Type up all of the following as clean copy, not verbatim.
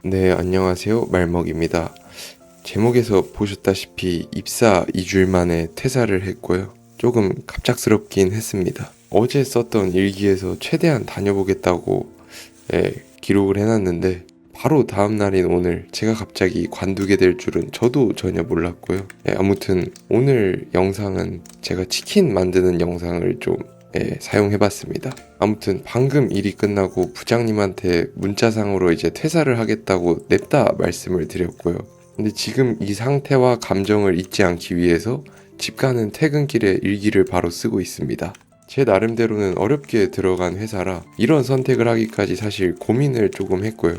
네, 안녕하세요. 말먹입니다. 제목에서 보셨다시피 입사 2주일 만에 퇴사를 했고요. 조금 갑작스럽긴 했습니다. 어제 썼던 일기에서 최대한 다녀보겠다고 기록을 해놨는데 바로 다음 날인 오늘 제가 갑자기 관두게 될 줄은 저도 전혀 몰랐고요. 아무튼 오늘 영상은 제가 치킨 만드는 영상을 좀 사용해봤습니다. 아무튼 방금 일이 끝나고 부장님한테 문자상으로 이제 퇴사를 하겠다고 냅다 말씀을 드렸고요. 근데 지금 이 상태와 감정을 잊지 않기 위해서 집 가는 퇴근길에 일기를 바로 쓰고 있습니다. 제 나름대로는 어렵게 들어간 회사라 이런 선택을 하기까지 사실 고민을 조금 했고요.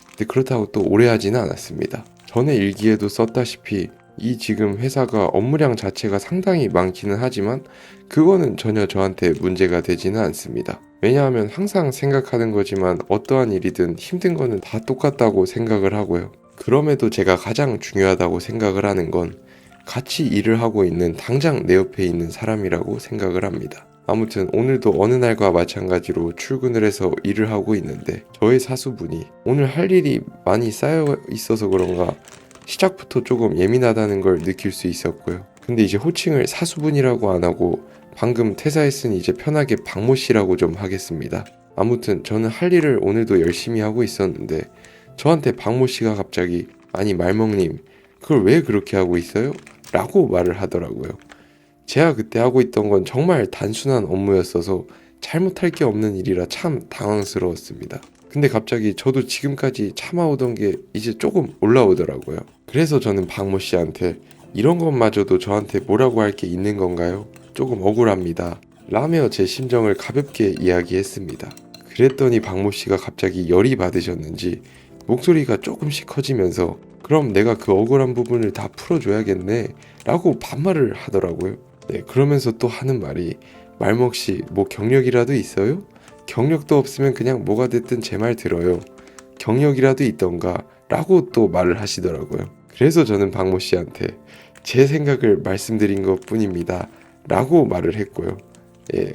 근데 그렇다고 또 오래 하지는 않았습니다. 전에 일기에도 썼다시피 이 지금 회사가 업무량 자체가 상당히 많기는 하지만 그거는 전혀 저한테 문제가 되지는 않습니다. 왜냐하면 항상 생각하는 거지만 어떠한 일이든 힘든 거는 다 똑같다고 생각을 하고요. 그럼에도 제가 가장 중요하다고 생각을 하는 건 같이 일을 하고 있는 당장 내 옆에 있는 사람이라고 생각을 합니다. 아무튼 오늘도 어느 날과 마찬가지로 출근을 해서 일을 하고 있는데 저의 사수분이 오늘 할 일이 많이 쌓여 있어서 그런가 시작부터 조금 예민하다는 걸 느낄 수 있었고요. 근데 이제 호칭을 사수분이라고 안 하고 방금 퇴사했으니 이제 편하게 박모 씨라고 좀 하겠습니다. 아무튼 저는 할 일을 오늘도 열심히 하고 있었는데 저한테 박모 씨가 갑자기 아니 말멍님 그걸 왜 그렇게 하고 있어요? 라고 말을 하더라고요. 제가 그때 하고 있던 건 정말 단순한 업무였어서 잘못할 게 없는 일이라 참 당황스러웠습니다. 근데 갑자기 저도 지금까지 참아오던 게 이제 조금 올라오더라고요. 그래서 저는 박모 씨한테 이런 것마저도 저한테 뭐라고 할 게 있는 건가요? 조금 억울합니다. 라며 제 심정을 가볍게 이야기했습니다. 그랬더니 박모 씨가 갑자기 열이 받으셨는지 목소리가 조금씩 커지면서 그럼 내가 그 억울한 부분을 다 풀어줘야겠네 라고 반말을 하더라고요. 네, 그러면서 또 하는 말이 말먹씨 뭐 경력이라도 있어요? 경력도 없으면 그냥 뭐가 됐든 제 말 들어요. 경력이라도 있던가 라고 또 말을 하시더라고요. 그래서 저는 박모 씨한테 제 생각을 말씀드린 것 뿐입니다 라고 말을 했고요.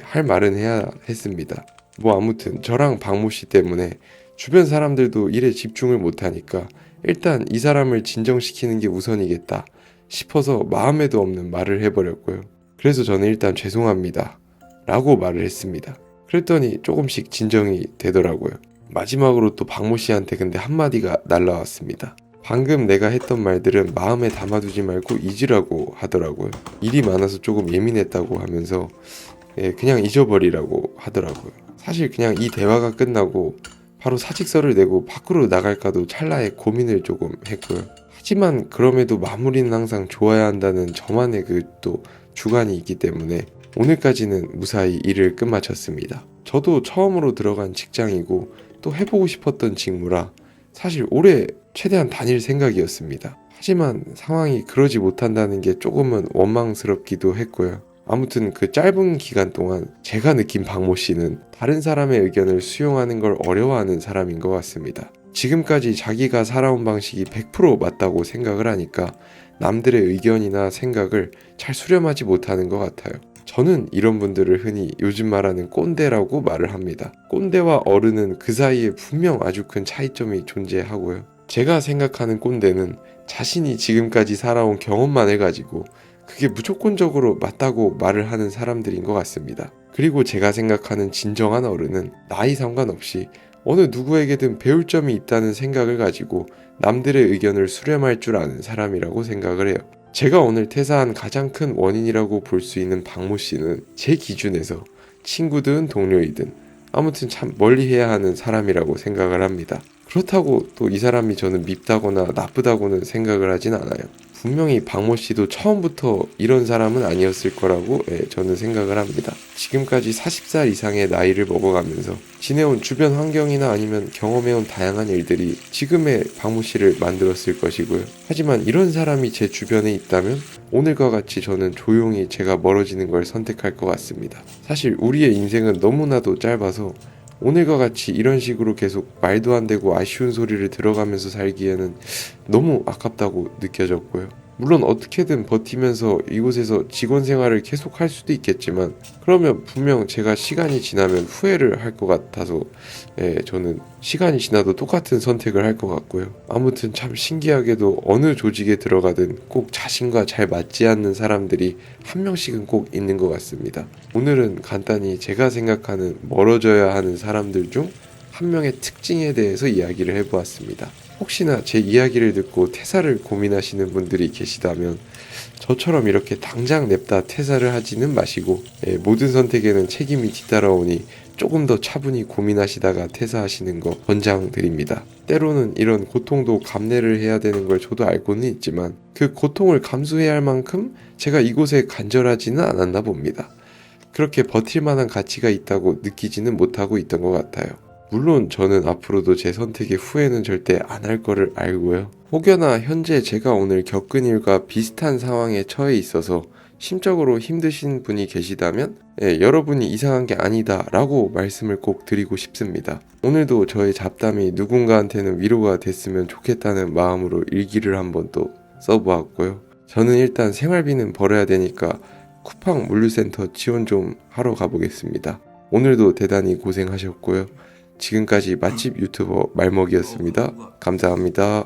할 말은 해야 했습니다. 뭐 아무튼 저랑 박모 씨 때문에 주변 사람들도 일에 집중을 못하니까 일단 이 사람을 진정시키는 게 우선이겠다 싶어서 마음에도 없는 말을 해버렸고요. 그래서 저는 일단 죄송합니다 라고 말을 했습니다. 그랬더니 조금씩 진정이 되더라고요. 마지막으로 또 박모 씨한테 근데 한마디가 날라왔습니다. 방금 내가 했던 말들은 마음에 담아두지 말고 잊으라고 하더라고요. 일이 많아서 조금 예민했다고 하면서 그냥 잊어버리라고 하더라고요. 사실 그냥 이 대화가 끝나고 바로 사직서를 내고 밖으로 나갈까도 찰나에 고민을 조금 했고요. 하지만 그럼에도 마무리는 항상 좋아야 한다는 저만의 그 또 주관이 있기 때문에 오늘까지는 무사히 일을 끝마쳤습니다. 저도 처음으로 들어간 직장이고 또 해보고 싶었던 직무라 사실 올해 최대한 다닐 생각이었습니다. 하지만 상황이 그러지 못한다는 게 조금은 원망스럽기도 했고요. 아무튼 그 짧은 기간 동안 제가 느낀 박모 씨는 다른 사람의 의견을 수용하는 걸 어려워하는 사람인 것 같습니다. 지금까지 자기가 살아온 방식이 100% 맞다고 생각을 하니까 남들의 의견이나 생각을 잘 수렴하지 못하는 것 같아요. 저는 이런 분들을 흔히 요즘 말하는 꼰대라고 말을 합니다. 꼰대와 어른은 그 사이에 분명 아주 큰 차이점이 존재하고요. 제가 생각하는 꼰대는 자신이 지금까지 살아온 경험만 해가지고 그게 무조건적으로 맞다고 말을 하는 사람들인 것 같습니다. 그리고 제가 생각하는 진정한 어른은 나이 상관없이 어느 누구에게든 배울 점이 있다는 생각을 가지고 남들의 의견을 수렴할 줄 아는 사람이라고 생각을 해요. 제가 오늘 퇴사한 가장 큰 원인이라고 볼 수 있는 박모 씨는 제 기준에서 친구든 동료이든 아무튼 참 멀리해야 하는 사람이라고 생각을 합니다. 그렇다고 또 이 사람이 저는 밉다거나 나쁘다고는 생각을 하진 않아요. 분명히 박모 씨도 처음부터 이런 사람은 아니었을 거라고 저는 생각을 합니다. 지금까지 40살 이상의 나이를 먹어가면서 지내온 주변 환경이나 아니면 경험해온 다양한 일들이 지금의 박모 씨를 만들었을 것이고요. 하지만 이런 사람이 제 주변에 있다면 오늘과 같이 저는 조용히 제가 멀어지는 걸 선택할 것 같습니다. 사실 우리의 인생은 너무나도 짧아서 오늘과 같이 이런 식으로 계속 말도 안 되고 아쉬운 소리를 들어가면서 살기에는 너무 아깝다고 느껴졌고요. 물론 어떻게든 버티면서 이곳에서 직원 생활을 계속 할 수도 있겠지만 그러면 분명 제가 시간이 지나면 후회를 할 것 같아서 저는 시간이 지나도 똑같은 선택을 할 것 같고요. 아무튼 참 신기하게도 어느 조직에 들어가든 꼭 자신과 잘 맞지 않는 사람들이 한 명씩은 꼭 있는 것 같습니다. 오늘은 간단히 제가 생각하는 멀어져야 하는 사람들 중 한 명의 특징에 대해서 이야기를 해보았습니다. 혹시나 제 이야기를 듣고 퇴사를 고민하시는 분들이 계시다면 저처럼 이렇게 당장 냅다 퇴사를 하지는 마시고 모든 선택에는 책임이 뒤따라오니 조금 더 차분히 고민하시다가 퇴사하시는 거 권장드립니다. 때로는 이런 고통도 감내를 해야 되는 걸 저도 알고는 있지만 그 고통을 감수해야 할 만큼 제가 이곳에 간절하지는 않았나 봅니다. 그렇게 버틸 만한 가치가 있다고 느끼지는 못하고 있던 것 같아요. 물론 저는 앞으로도 제 선택의 후회는 절대 안 할 거를 알고요. 혹여나 현재 제가 오늘 겪은 일과 비슷한 상황에 처해 있어서 심적으로 힘드신 분이 계시다면 여러분이 이상한 게 아니다 라고 말씀을 꼭 드리고 싶습니다. 오늘도 저의 잡담이 누군가한테는 위로가 됐으면 좋겠다는 마음으로 일기를 한번 또 써보았고요. 저는 일단 생활비는 벌어야 되니까 쿠팡 물류센터 지원 좀 하러 가보겠습니다. 오늘도 대단히 고생하셨고요. 지금까지 맛집 유튜버 말먹이었습니다. 감사합니다.